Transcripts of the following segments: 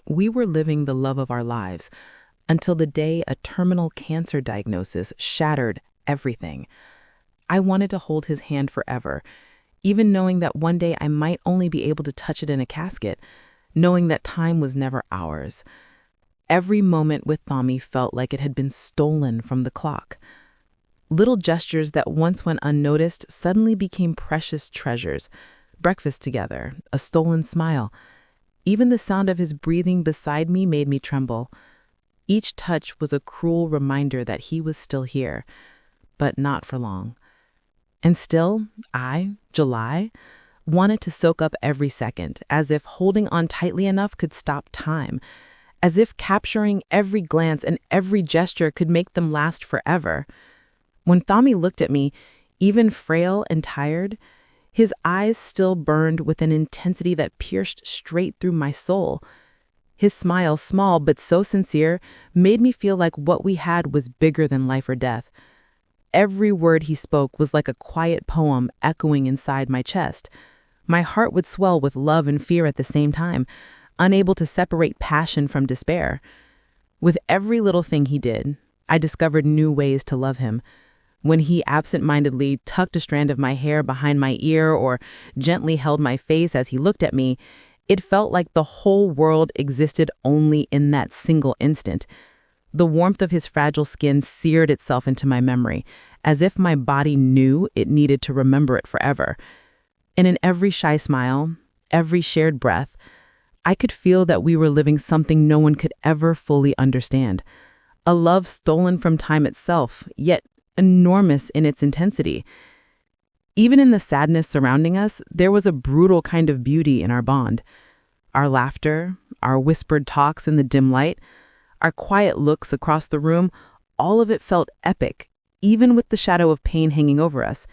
we were living the love of our lives until the day a terminal cancer diagnosis shattered everything. I wanted to hold his hand forever, even knowing that one day I might only be able to touch it in a casket, knowing that time was never ours. Every moment with Thomy felt like it had been stolen from the clock. Little gestures that once went unnoticed suddenly became precious treasures. Breakfast together, a stolen smile. Even the sound of his breathing beside me made me tremble. Each touch was a cruel reminder that he was still here, but not for long. And still, I, July, wanted to soak up every second, as if holding on tightly enough could stop time, as if capturing every glance and every gesture could make them last forever. When Thomy looked at me, even frail and tired, his eyes still burned with an intensity that pierced straight through my soul. His smile, small but so sincere, made me feel like what we had was bigger than life or death. Every word he spoke was like a quiet poem echoing inside my chest. My heart would swell with love and fear at the same time, unable to separate passion from despair. With every little thing he did, I discovered new ways to love him. When he absent-mindedly tucked a strand of my hair behind my ear or gently held my face as he looked at me, it felt like the whole world existed only in that single instant. The warmth of his fragile skin seared itself into my memory, as if my body knew it needed to remember it forever. And in every shy smile, every shared breath, I could feel that we were living something no one could ever fully understand. A love stolen from time itself, yet enormous in its intensity. Even in the sadness surrounding us, there was a brutal kind of beauty in our bond. Our laughter, our whispered talks in the dim light, our quiet looks across the room, all of it felt epic, even with the shadow of pain hanging over us.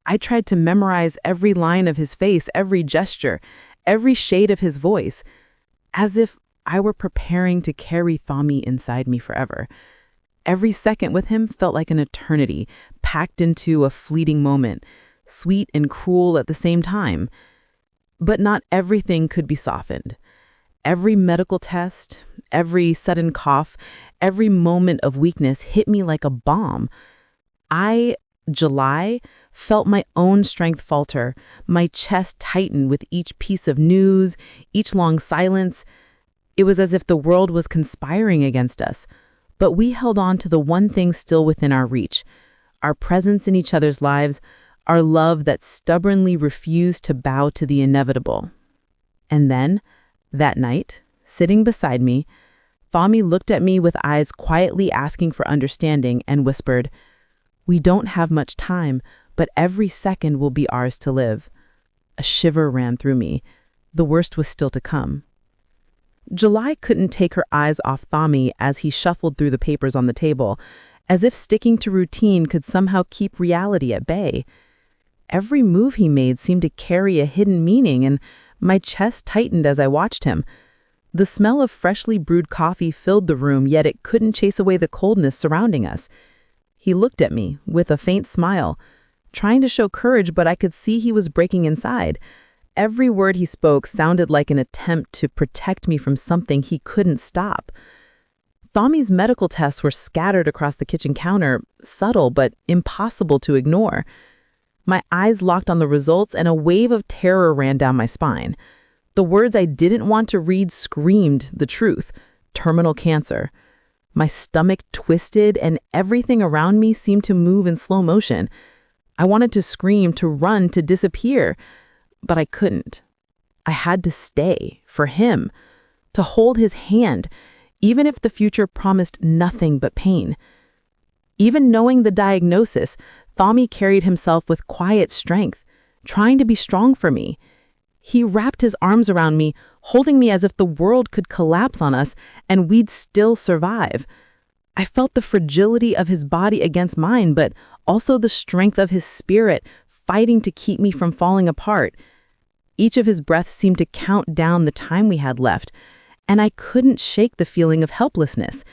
I tried to memorize every line of his face, every gesture, every shade of his voice, as if I were preparing to carry Thomy inside me forever. Every second with him felt like an eternity, packed into a fleeting moment, sweet and cruel at the same time. But not everything could be softened. Every medical test, every sudden cough, every moment of weakness hit me like a bomb. I, July, felt my own strength falter, my chest tighten with each piece of news, each long silence. It was as if the world was conspiring against us. But we held on to the one thing still within our reach, our presence in each other's lives, our love that stubbornly refused to bow to the inevitable. And then, that night, sitting beside me, Thomy looked at me with eyes quietly asking for understanding and whispered, "We don't have much time, but every second will be ours to live." A shiver ran through me. The worst was still to come. July couldn't take her eyes off Thomy as he shuffled through the papers on the table, as if sticking to routine could somehow keep reality at bay. Every move he made seemed to carry a hidden meaning, and my chest tightened as I watched him. The smell of freshly brewed coffee filled the room, yet it couldn't chase away the coldness surrounding us. He looked at me with a faint smile, trying to show courage, but I could see he was breaking inside. Every word he spoke sounded like an attempt to protect me from something he couldn't stop. Thomy's medical tests were scattered across the kitchen counter, subtle but impossible to ignore. My eyes locked on the results, and a wave of terror ran down my spine. The words I didn't want to read screamed the truth: terminal cancer. My stomach twisted, and everything around me seemed to move in slow motion. I wanted to scream, to run, to disappear, but I couldn't. I had to stay, for him, to hold his hand, even if the future promised nothing but pain. Even knowing the diagnosis, Thomy carried himself with quiet strength, trying to be strong for me. He wrapped his arms around me, holding me as if the world could collapse on us and we'd still survive. I felt the fragility of his body against mine, but also the strength of his spirit fighting to keep me from falling apart. Each of his breaths seemed to count down the time we had left, and I couldn't shake the feeling of helplessness.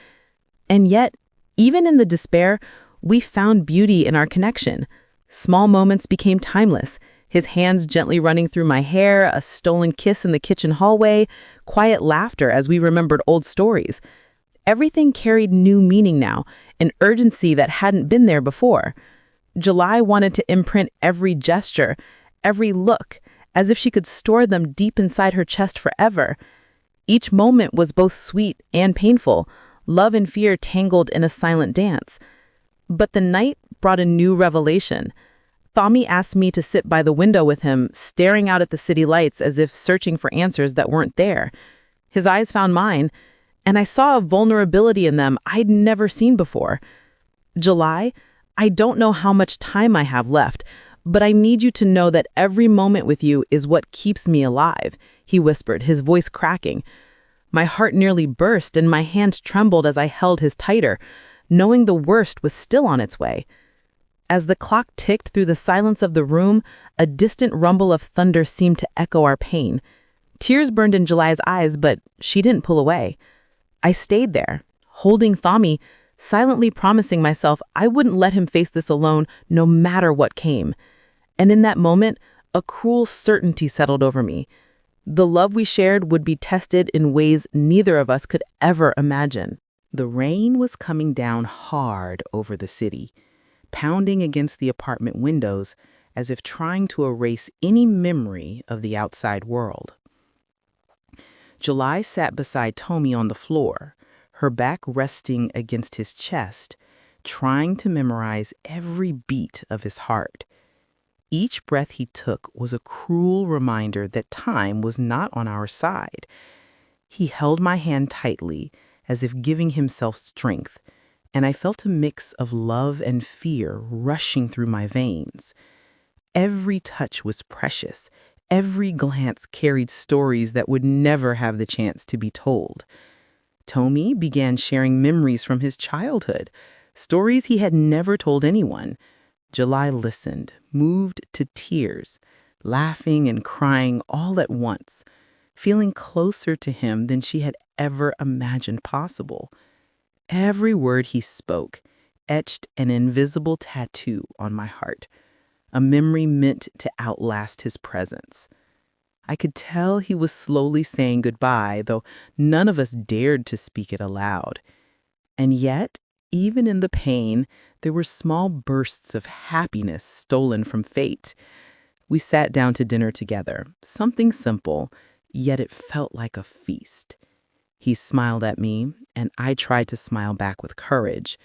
And yet, even in the despair, we found beauty in our connection. Small moments became timeless. his hands gently running through my hair, a stolen kiss in the kitchen hallway, quiet laughter as we remembered old stories. Everything carried new meaning now, an urgency that hadn't been there before. July wanted to imprint every gesture, every look, as if she could store them deep inside her chest forever. Each moment was both sweet and painful, love and fear tangled in a silent dance. But the night brought a new revelation. Thomy asked me to sit by the window with him, staring out at the city lights as if searching for answers that weren't there. His eyes found mine, and I saw a vulnerability in them I'd never seen before. July, I don't know how much time I have left, but I need you to know that every moment with you is what keeps me alive, he whispered, his voice cracking. My heart nearly burst and my hands trembled as I held his tighter, knowing the worst was still on its way. As the clock ticked through the silence of the room, a distant rumble of thunder seemed to echo our pain. Tears burned in July's eyes, but she didn't pull away. I stayed there, holding Thomy, silently promising myself I wouldn't let him face this alone no matter what came. And in that moment, a cruel certainty settled over me. The love we shared would be tested in ways neither of us could ever imagine. The rain was coming down hard over the city, pounding against the apartment windows as if trying to erase any memory of the outside world. July sat beside Thomy on the floor, her back resting against his chest, trying to memorize every beat of his heart. Each breath he took was a cruel reminder that time was not on our side. He held my hand tightly, as if giving himself strength, and I felt a mix of love and fear rushing through my veins. Every touch was precious. Every glance carried stories that would never have the chance to be told. Thomy began sharing memories from his childhood, stories he had never told anyone. July listened, moved to tears, laughing and crying all at once, feeling closer to him than she had ever imagined possible. Every word he spoke etched an invisible tattoo on my heart, a memory meant to outlast his presence. I could tell he was slowly saying goodbye, though none of us dared to speak it aloud. And yet, even in the pain, there were small bursts of happiness stolen from fate. We sat down to dinner together, something simple, yet it felt like a feast. He smiled at me, and I tried to smile back with courage.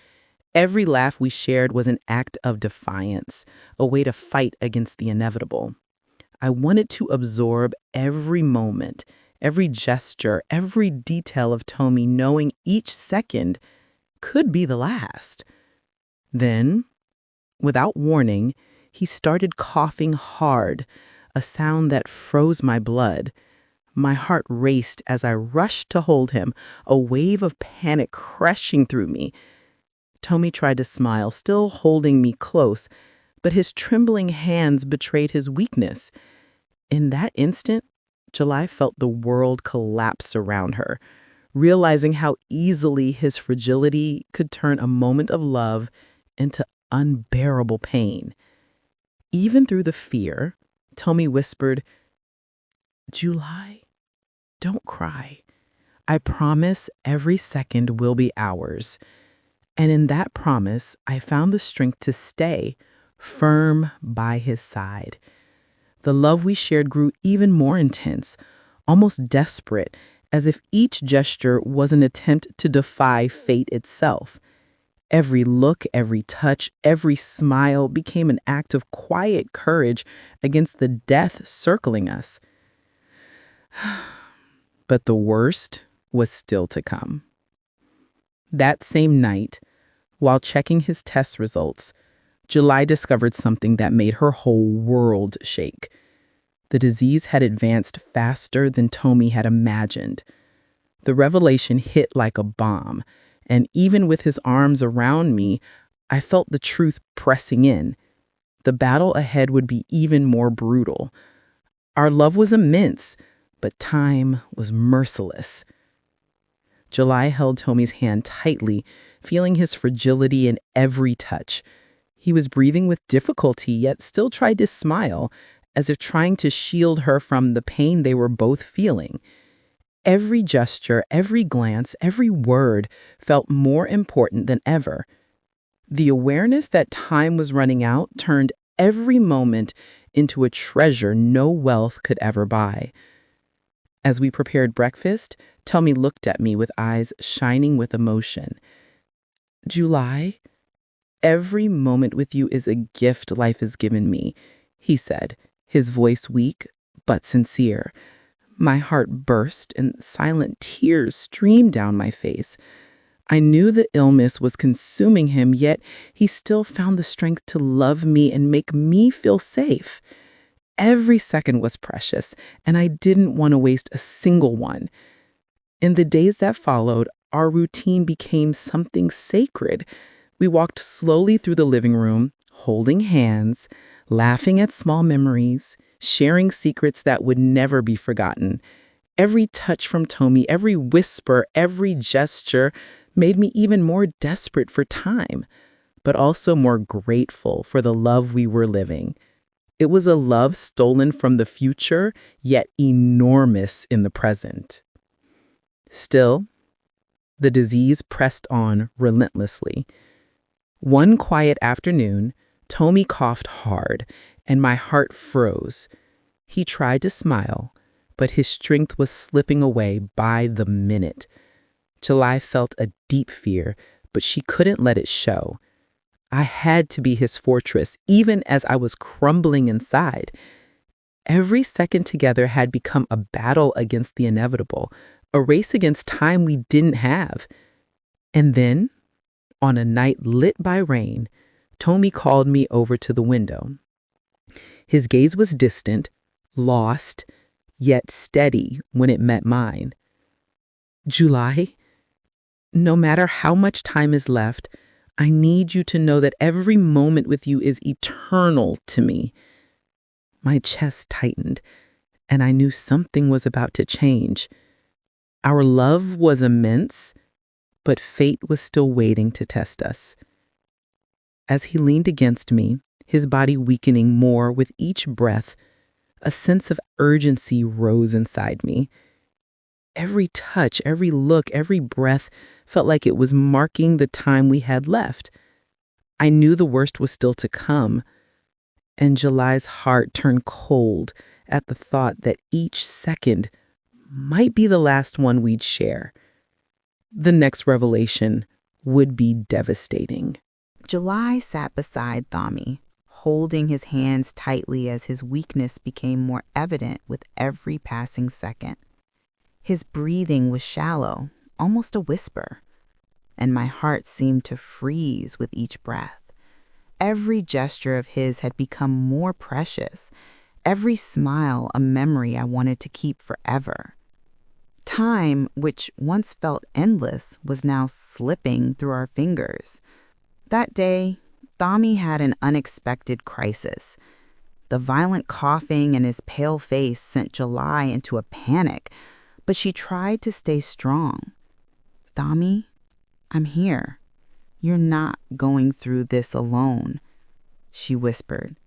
Every laugh we shared was an act of defiance, a way to fight against the inevitable. I wanted to absorb every moment, every gesture, every detail of Thomy, knowing each second could be the last. Then, without warning, he started coughing hard, a sound that froze my blood. My heart raced as I rushed to hold him, a wave of panic crashing through me. Thomy tried to smile, still holding me close, but his trembling hands betrayed his weakness. In that instant, July felt the world collapse around her, realizing how easily his fragility could turn a moment of love into unbearable pain. Even through the fear, Thomy whispered, "July, don't cry. I promise every second will be ours." And in that promise, I found the strength to stay firm by his side. The love we shared grew even more intense, almost desperate, as if each gesture was an attempt to defy fate itself. Every look, every touch, every smile became an act of quiet courage against the death circling us. But the worst was still to come. That same night, while checking his test results, July discovered something that made her whole world shake. The disease had advanced faster than Thomy had imagined. The revelation hit like a bomb, and even with his arms around me, I felt the truth pressing in. The battle ahead would be even more brutal. Our love was immense, but time was merciless. July held Thomy's hand tightly, feeling his fragility in every touch. He was breathing with difficulty, yet still tried to smile, as if trying to shield her from the pain they were both feeling. Every gesture, every glance, every word felt more important than ever. The awareness that time was running out turned every moment into a treasure no wealth could ever buy. As we prepared breakfast, Thomy looked at me with eyes shining with emotion. "July, every moment with you is a gift life has given me," he said, his voice weak but sincere. My heart burst and silent tears streamed down my face. I knew the illness was consuming him, yet he still found the strength to love me and make me feel safe. Every second was precious, and I didn't want to waste a single one. In the days that followed, our routine became something sacred. We walked slowly through the living room, holding hands, laughing at small memories, sharing secrets that would never be forgotten. Every touch from Thomy, every whisper, every gesture made me even more desperate for time, but also more grateful for the love we were living. It was a love stolen from the future, yet enormous in the present. Still, the disease pressed on relentlessly. One quiet afternoon, Thomy coughed hard, and my heart froze. He tried to smile, but his strength was slipping away by the minute. July felt a deep fear, but she couldn't let it show. I had to be his fortress, even as I was crumbling inside. Every second together had become a battle against the inevitable, a race against time we didn't have. And then, on a night lit by rain, Thomy called me over to the window. His gaze was distant, lost, yet steady when it met mine. "July, no matter how much time is left, I need you to know that every moment with you is eternal to me." My chest tightened, and I knew something was about to change. Our love was immense, but fate was still waiting to test us. As he leaned against me, his body weakening more with each breath, a sense of urgency rose inside me. Every touch, every look, every breath felt like it was marking the time we had left. I knew the worst was still to come, and July's heart turned cold at the thought that each second might be the last one we'd share. The next revelation would be devastating. July sat beside Thomy, holding his hands tightly as his weakness became more evident with every passing second. His breathing was shallow, almost a whisper, and my heart seemed to freeze with each breath. Every gesture of his had become more precious, every smile a memory I wanted to keep forever. Time, which once felt endless, was now slipping through our fingers. That day, Thomy had an unexpected crisis. The violent coughing and his pale face sent July into a panic, but she tried to stay strong. "Thomy, I'm here. You're not going through this alone," she whispered,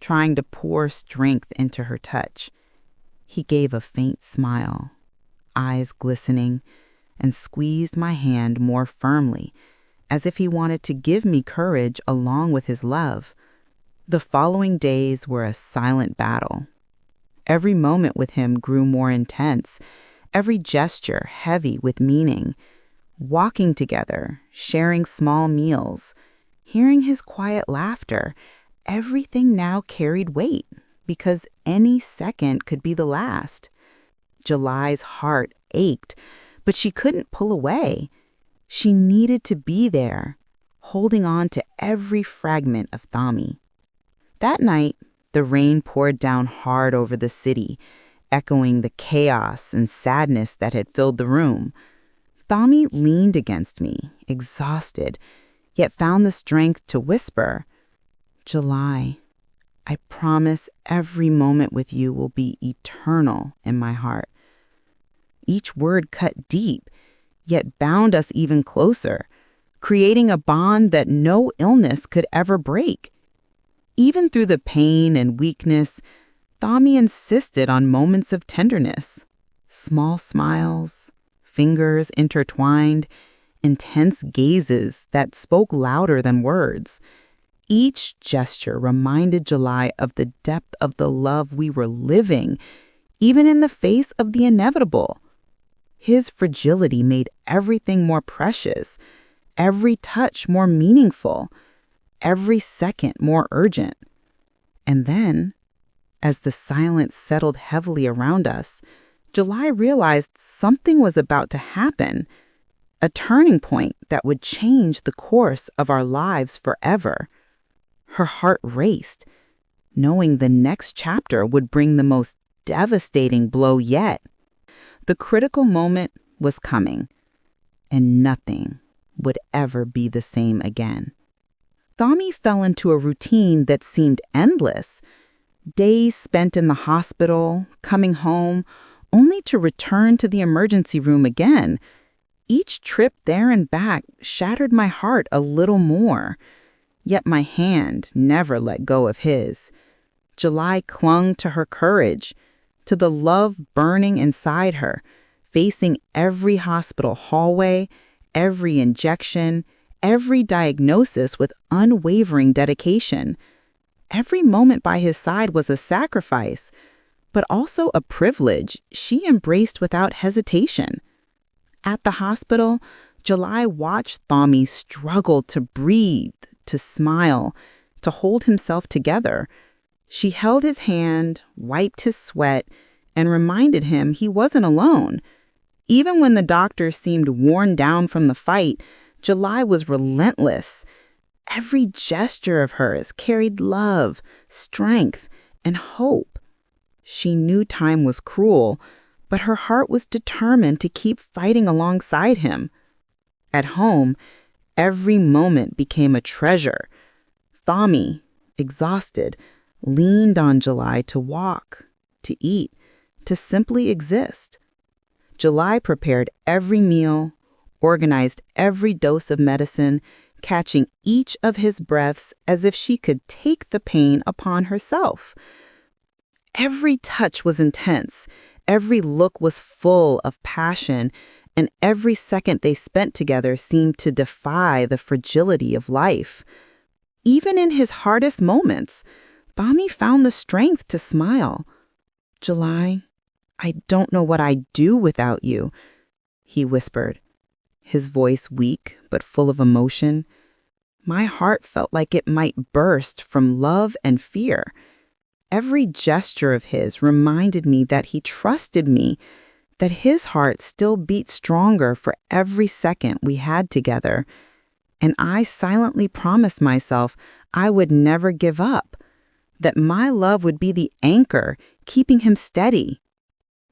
trying to pour strength into her touch. He gave a faint smile, eyes glistening, and squeezed my hand more firmly, as if he wanted to give me courage along with his love. The following days were a silent battle. Every moment with him grew more intense, every gesture heavy with meaning. Walking together, sharing small meals, hearing his quiet laughter, everything now carried weight because any second could be the last. July's heart ached, but she couldn't pull away. She needed to be there, holding on to every fragment of Thomy. That night, the rain poured down hard over the city, echoing the chaos and sadness that had filled the room. Thomy leaned against me, exhausted, yet found the strength to whisper, "July, I promise every moment with you will be eternal in my heart." Each word cut deep, yet bound us even closer, creating a bond that no illness could ever break. Even through the pain and weakness, Thomy insisted on moments of tenderness, small smiles, fingers intertwined, intense gazes that spoke louder than words. Each gesture reminded July of the depth of the love we were living, even in the face of the inevitable. His fragility made everything more precious, every touch more meaningful, every second more urgent. And then, as the silence settled heavily around us, July realized something was about to happen, a turning point that would change the course of our lives forever. Her heart raced, knowing the next chapter would bring the most devastating blow yet. The critical moment was coming, and nothing would ever be the same again. Thomy fell into a routine that seemed endless. Days spent in the hospital, coming home, only to return to the emergency room again. Each trip there and back shattered my heart a little more. Yet my hand never let go of his. July clung to her courage, to the love burning inside her, facing every hospital hallway, every injection, every diagnosis with unwavering dedication. Every moment by his side was a sacrifice, but also a privilege she embraced without hesitation. At the hospital, July watched Thomy struggle to breathe, to smile, to hold himself together. She held his hand, wiped his sweat, and reminded him he wasn't alone. Even when the doctor seemed worn down from the fight, July was relentless. Every gesture of hers carried love, strength, and hope. She knew time was cruel, but her heart was determined to keep fighting alongside him. At home, every moment became a treasure. Thomy, exhausted, leaned on July to walk, to eat, to simply exist. July prepared every meal, organized every dose of medicine, catching each of his breaths as if she could take the pain upon herself. Every touch was intense, every look was full of passion, and every second they spent together seemed to defy the fragility of life. Even in his hardest moments, Thomy found the strength to smile. "July, I don't know what I'd do without you," he whispered, his voice weak but full of emotion. My heart felt like it might burst from love and fear. Every gesture of his reminded me that he trusted me, that his heart still beat stronger for every second we had together. And I silently promised myself I would never give up, that my love would be the anchor keeping him steady.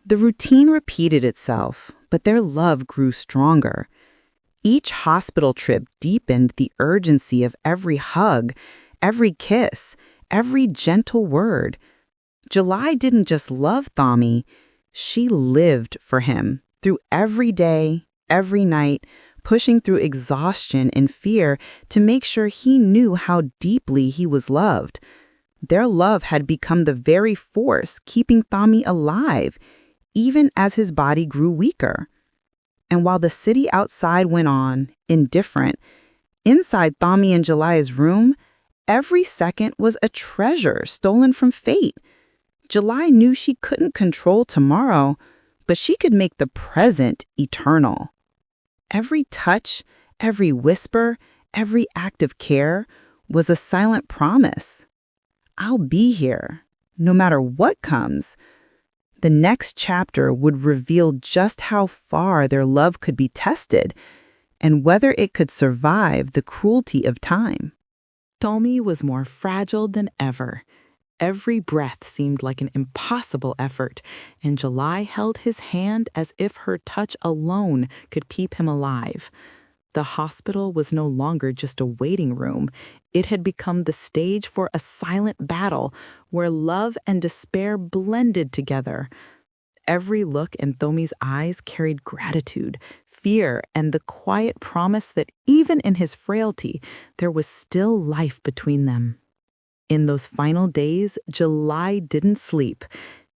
The routine repeated itself, but their love grew stronger. Each hospital trip deepened the urgency of every hug, every kiss, every gentle word. July didn't just love Thomy, she lived for him through every day, every night, pushing through exhaustion and fear to make sure he knew how deeply he was loved. Their love had become the very force keeping Thomy alive, even as his body grew weaker. And while the city outside went on, indifferent, inside Thomy and July's room, every second was a treasure stolen from fate. July knew she couldn't control tomorrow, but she could make the present eternal. Every touch, every whisper, every act of care was a silent promise. I'll be here, no matter what comes. The next chapter would reveal just how far their love could be tested and whether it could survive the cruelty of time. Thomy was more fragile than ever. Every breath seemed like an impossible effort, and July held his hand as if her touch alone could keep him alive. The hospital was no longer just a waiting room. It had become the stage for a silent battle where love and despair blended together. Every look in Thomy's eyes carried gratitude, fear, and the quiet promise that even in his frailty, there was still life between them. In those final days, July didn't sleep.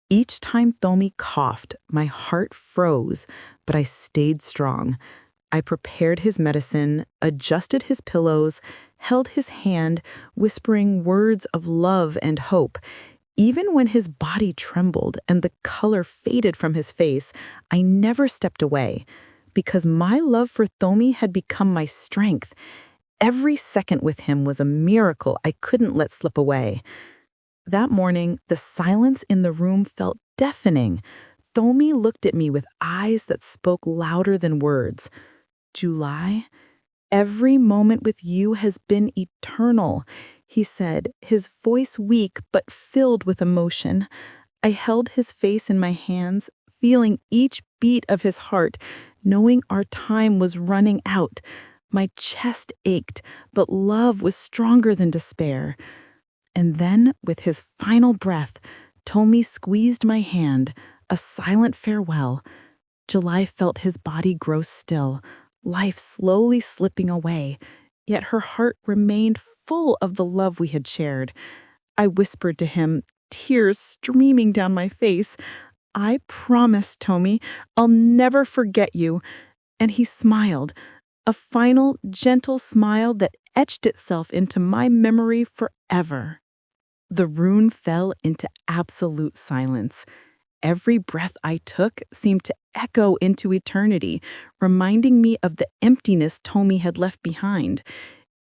Each time Thomy coughed, my heart froze, but I stayed strong. I prepared his medicine, adjusted his pillows, held his hand, whispering words of love and hope. Even when his body trembled and the color faded from his face, I never stepped away, because my love for Thomy had become my strength. Every second with him was a miracle I couldn't let slip away. That morning, the silence in the room felt deafening. Thomy looked at me with eyes that spoke louder than words. "July, every moment with you has been eternal," he said, his voice weak but filled with emotion. I held his face in my hands, feeling each beat of his heart, knowing our time was running out. My chest ached, but love was stronger than despair. And then, with his final breath, Thomy squeezed my hand, a silent farewell. July felt his body grow still, life slowly slipping away, yet her heart remained full of the love we had shared. I whispered to him, tears streaming down my face, "I promise, Thomy, I'll never forget you." And he smiled, a final, gentle smile that etched itself into my memory forever. The room fell into absolute silence. Every breath I took seemed to echo into eternity, reminding me of the emptiness Thomy had left behind.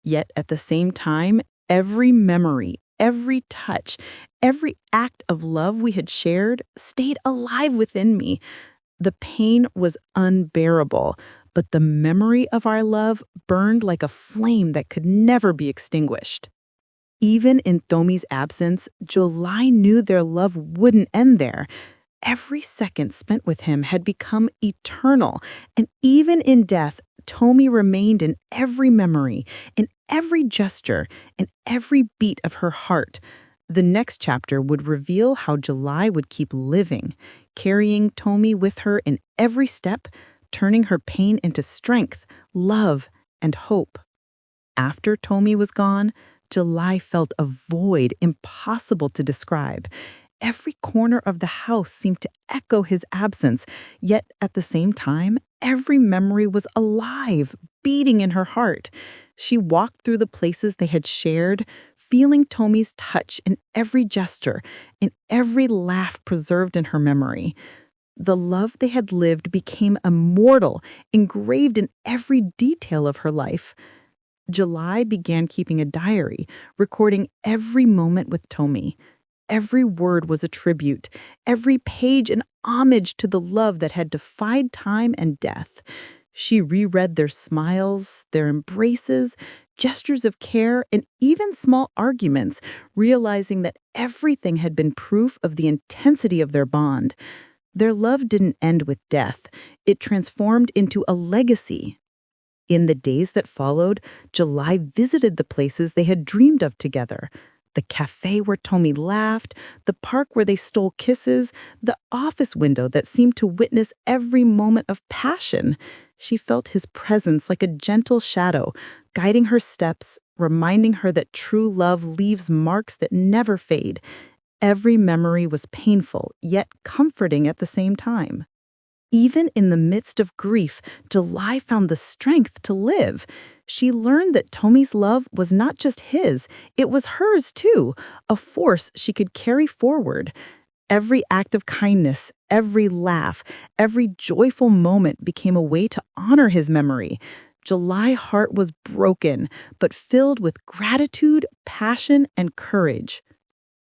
Yet at the same time, every memory, every touch, every act of love we had shared stayed alive within me. The pain was unbearable, but the memory of our love burned like a flame that could never be extinguished. Even in Thomy's absence, July knew their love wouldn't end there. Every second spent with him had become eternal, and even in death, Thomy remained in every memory, in every gesture, in every beat of her heart. The next chapter would reveal how July would keep living, carrying Thomy with her in every step, turning her pain into strength, love, and hope. After Thomy was gone, July felt a void impossible to describe. Every corner of the house seemed to echo his absence, yet at the same time, every memory was alive, beating in her heart. She walked through the places they had shared, feeling Thomy's touch in every gesture, in every laugh preserved in her memory. The love they had lived became immortal, engraved in every detail of her life. July began keeping a diary, recording every moment with Thomy. Every word was a tribute, every page an homage to the love that had defied time and death. She reread their smiles, their embraces, gestures of care, and even small arguments, realizing that everything had been proof of the intensity of their bond. Their love didn't end with death. It transformed into a legacy. In the days that followed, July visited the places they had dreamed of together. The cafe where Thomy laughed, the park where they stole kisses, the office window that seemed to witness every moment of passion. She felt his presence like a gentle shadow, guiding her steps, reminding her that true love leaves marks that never fade. Every memory was painful, yet comforting at the same time. Even in the midst of grief, July found the strength to live. She learned that Thomy's love was not just his, it was hers too, a force she could carry forward. Every act of kindness, every laugh, every joyful moment became a way to honor his memory. July's heart was broken, but filled with gratitude, passion, and courage.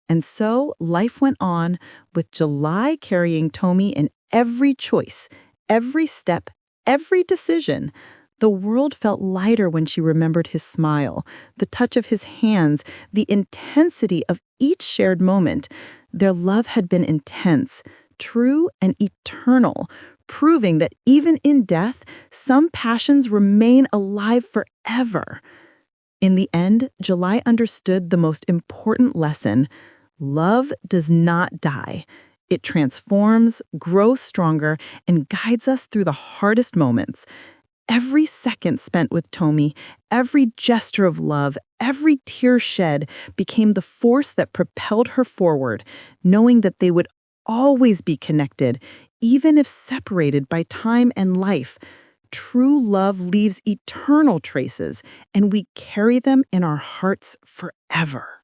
And so life went on, with July carrying Thomy in every choice, every step, every decision. The world felt lighter when she remembered his smile, the touch of his hands, the intensity of each shared moment. Their love had been intense, true, and eternal, proving that even in death, some passions remain alive forever. In the end, July understood the most important lesson. Love does not die. It transforms, grows stronger, and guides us through the hardest moments. Every second spent with Thomy, every gesture of love, every tear shed became the force that propelled her forward, knowing that they would always be connected, even if separated by time and life. True love leaves eternal traces, and we carry them in our hearts forever.